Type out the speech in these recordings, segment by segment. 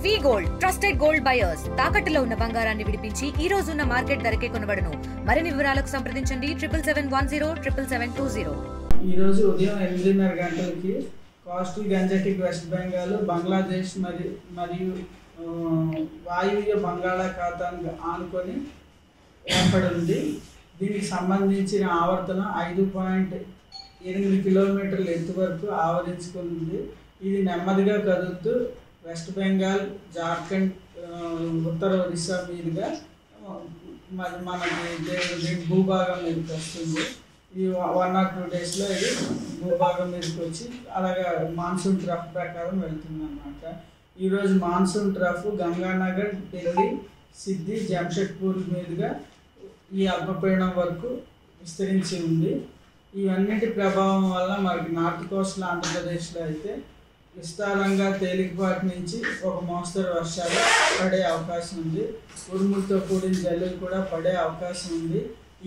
వి gold trusted gold buyers తాకట్టులో ఉన్న బంగారాన్ని విడిపించి ఈ రోజు ఉన్న మార్కెట్ ధరకే కొనబడును. మరిన్ని వివరాలకు సంప్రదించండి 7710 ఈ రోజు ఉదయం 8:30 గంటలకి కోస్టల్ గంజటిక్ వెస్ట్ బెంగాల్ బంగ్లాదేశ్ మరియు వాయువ్య బంగాళాఖాతాన్ని ఆనుకొని ఏర్పడింది. దీనికి సంబంధించిన ఆవర్తనం 5.8 కిలోమీటర్ల ఎత్తు వరకు ఆవరించుకుంది. ఇది నెమ్మదిగా కదులుతూ వెస్ట్ బెంగాల్, జార్ఖండ్, ఉత్తర ఒరిస్సా మీదుగా మనకి భూభాగం మీదకి వస్తుంది. ఈ 1 or 2 డేస్లో ఇది భూభాగం మీదకి వచ్చి అలాగే మాన్సూన్ ట్రఫ్ ప్రకారం వెళ్తుంది అన్నమాట. ఈరోజు మాన్సూన్ ట్రఫ్ గంగానగర్, ఢిల్లీ, సిద్ధి, జంషెడ్పూర్ మీదుగా ఈ అల్పపీడనం వరకు విస్తరించి ఉంది. ఇవన్నిటి ప్రభావం వల్ల మనకి నార్త్ కోస్టల్ ఆంధ్రప్రదేశ్లో అయితే విస్తారంగా తేలికపాటి నుంచి ఒక మోస్తరు వర్షాలు పడే అవకాశం ఉంది. ఉరుములతో కూడిన జల్లులు కూడా పడే అవకాశం ఉంది.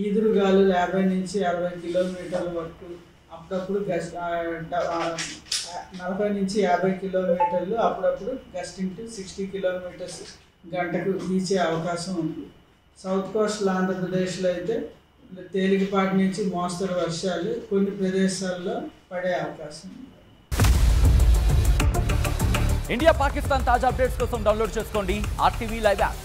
ఈదురుగాలులు 50 నుంచి 60 కిలోమీటర్ల వరకు, అప్పుడప్పుడు 40 నుంచి 50 కిలోమీటర్లు, అప్పుడప్పుడు గస్టింగ్ టు 60 కిలోమీటర్స్ గంటకు వీచే అవకాశం ఉంది. సౌత్ కోస్టల్ ఆంధ్రప్రదేశ్లో అయితే తేలికపాటి నుంచి మోస్తరు వర్షాలు కొన్ని ప్రదేశాల్లో పడే అవకాశం ఉంది. ఇండియా పాకిస్తాన్ తాజా అప్డేట్స్ కోసం డౌన్లోడ్ చేసుకోండి RTV లైవ్ యాప్.